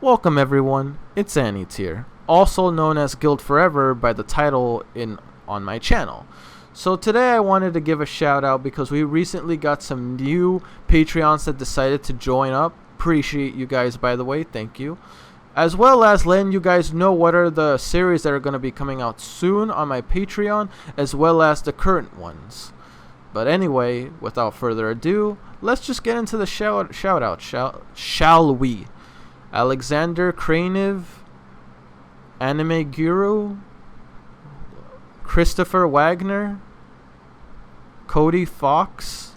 Welcome everyone, it's Annie here, also known as Guild Forever by the title on my channel. So today I wanted to give a shout out because we recently got some new Patreons that decided to join up. Appreciate you guys, by the way, thank you. As well as letting you guys know what are the series that are going to be coming out soon on my Patreon, as well as the current ones. But anyway, without further ado, let's just get into the shout out, shall we? Alexander Kraniv, Anime Guru, Christopher Wagner, Cody Fox,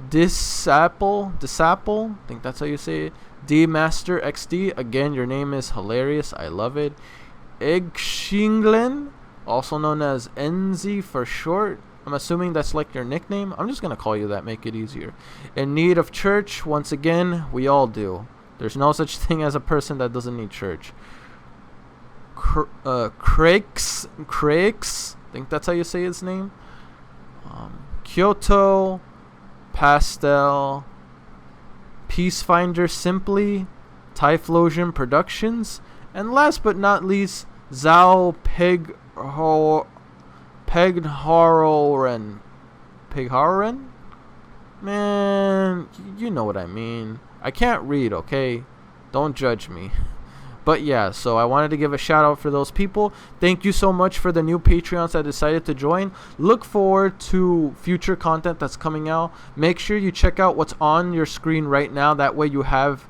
Disapple, I think that's how you say it, D Master XD, again your name is hilarious, I love it, Egg Shinglen, also known as Enzi for short, I'm assuming that's like your nickname, I'm just gonna call you that, make it easier. In need of church, once again, we all do. There's no such thing as a person that doesn't need church. Craigs, I think that's how you say his name. Kyoto, Pastel, Peacefinder Simply, Typhlosion Productions, and last but not least, Zhao Pegharoren? Man, you know what I mean. I can't read, okay? Don't judge me. But yeah, so I wanted to give a shout out for those people. Thank you so much for the new Patreons that decided to join. Look forward to future content that's coming out. Make sure you check out what's on your screen right now. That way you have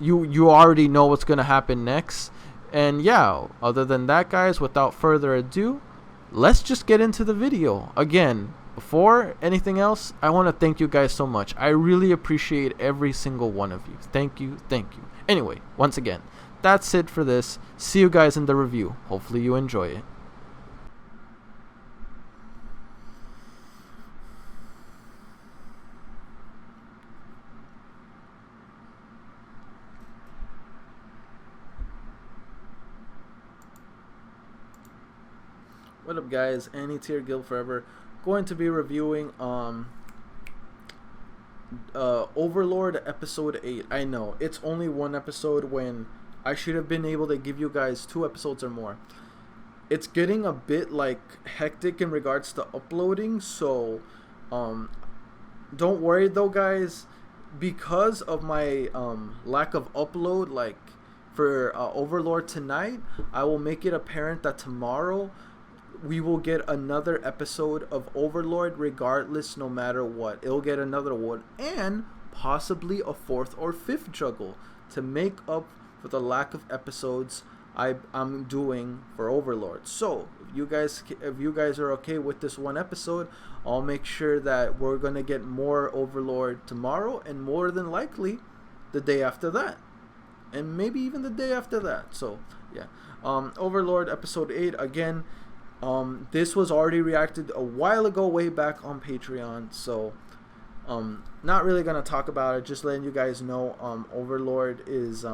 you already know what's going to happen next. And yeah, other than that, guys, without further ado, let's just get into the video. Again, before anything else, I want to thank you guys so much. I really appreciate every single one of you. Thank you, thank you. Anyway, once again, that's it for this. See you guys in the review. Hopefully you enjoy it. What up, guys? Annie Tier Guild Forever. Going to be reviewing Overlord episode 8. I know it's only one episode when I should have been able to give you guys 2 episodes or more. It's getting a bit like hectic in regards to uploading, so don't worry though, guys, because of my lack of upload, like for Overlord tonight, I will make it apparent that tomorrow we will get another episode of Overlord regardless, no matter what. It'll get another one and possibly a 4th or 5th juggle to make up for the lack of episodes I'm doing for Overlord. So if you guys are okay with this one episode, I'll make sure that we're gonna get more Overlord tomorrow, and more than likely the day after that, and maybe even the day after that. So yeah, Overlord episode 8 again. This was already reacted a while ago, way back on Patreon, so not really gonna talk about it, just letting you guys know Overlord is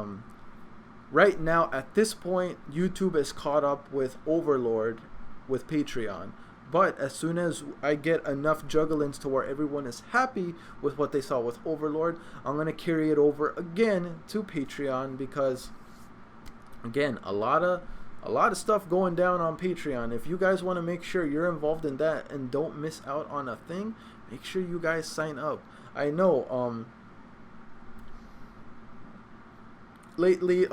right now at this point YouTube is caught up with Overlord with Patreon, but as soon as I get enough jugglins to where everyone is happy with what they saw with Overlord, I'm gonna carry it over again to Patreon, because again, a lot of stuff going down on Patreon. If you guys want to make sure you're involved in that and don't miss out on a thing, make sure you guys sign up. I know lately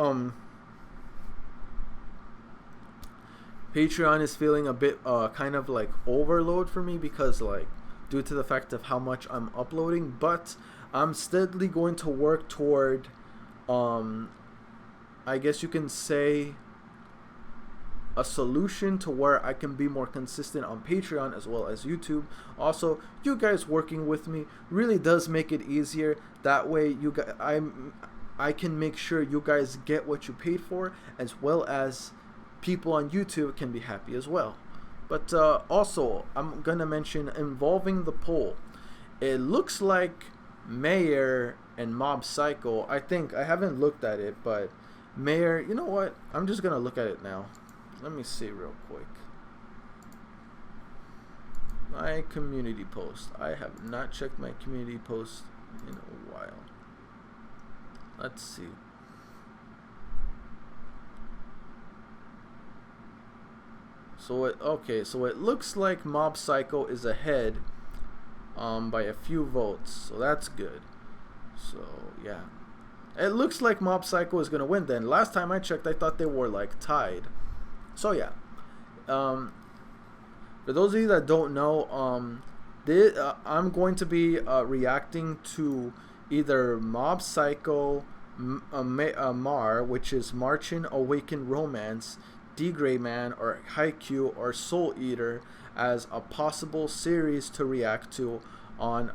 Patreon is feeling a bit kind of like overload for me, because like due to the fact of how much I'm uploading, but I'm steadily going to work toward I guess you can say a solution to where I can be more consistent on Patreon as well as YouTube. Also, you guys working with me really does make it easier. That way you guys, I can make sure you guys get what you paid for, as well as people on YouTube can be happy as well. But also, I'm gonna mention involving the poll. It looks like Mayor and Mob Psycho, I think, I haven't looked at it, but Mayor, you know what, I'm just gonna look at it now. Let me see real quick. My community post. I have not checked my community post in a while. Let's see. So it looks like Mob Psycho is ahead by a few votes, so that's good. So yeah, it looks like Mob Psycho is gonna win. Then last time I checked, I thought they were like tied. So yeah, for those of you that don't know, I'm going to be reacting to either Mob Psycho, Mar, which is Marchin' Awaken Romance, D-Gray Man, or Haikyuu, or Soul Eater, as a possible series to react to on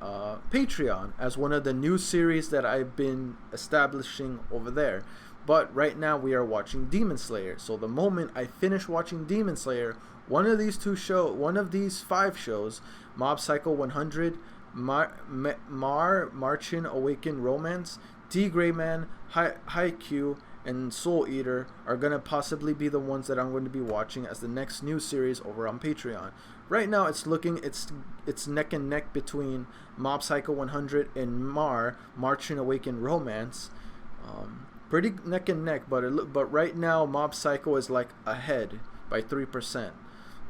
Patreon, as one of the new series that I've been establishing over there. But right now we are watching Demon Slayer. So the moment I finish watching Demon Slayer, one of these 5 shows, Mob Psycho 100, Marchin' Awaken Romance, D-Gray Man, Haikyuu, and Soul Eater are gonna possibly be the ones that I'm going to be watching as the next new series over on Patreon. Right now it's neck and neck between Mob Psycho 100 and Marchin' Awaken Romance. Pretty neck and neck, but right now Mob Psycho is like ahead by 3%.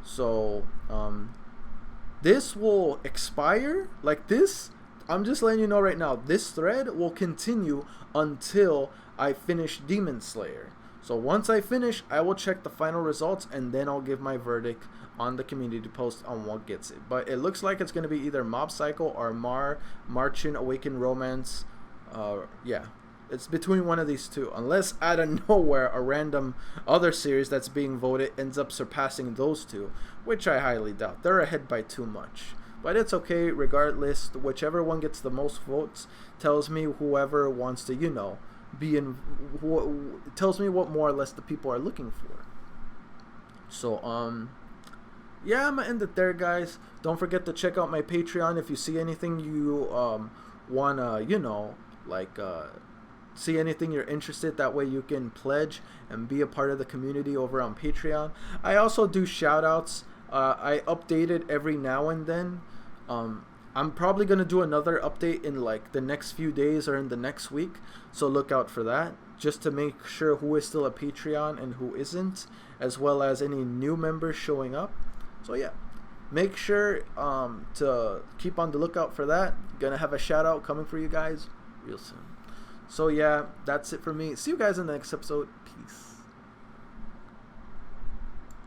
So this will expire like this. I'm just letting you know right now, this thread will continue until I finish Demon Slayer. So once I finish, I will check the final results, and then I'll give my verdict on the community post on what gets it. But it looks like it's going to be either Mob Psycho or Marchin' Awaken Romance. Yeah, it's between one of these two, unless out of nowhere a random other series that's being voted ends up surpassing those two, which I highly doubt. They're ahead by too much. But it's okay, regardless. Whichever one gets the most votes tells me whoever wants to, tells me what more or less the people are looking for. So, yeah, I'm gonna end it there, guys. Don't forget to check out my Patreon if you see anything you wanna, see anything you're interested. That way you can pledge and be a part of the community over on Patreon. I also do shout outs. I update it every now and then. I'm probably going to do another update in like the next few days or in the next week, so look out for that, just to make sure who is still a Patreon and who isn't, as well as any new members showing up. So yeah, make sure to keep on the lookout for that. Gonna have a shout out coming for you guys real soon. So yeah, that's it for me. See you guys in the next episode. Peace.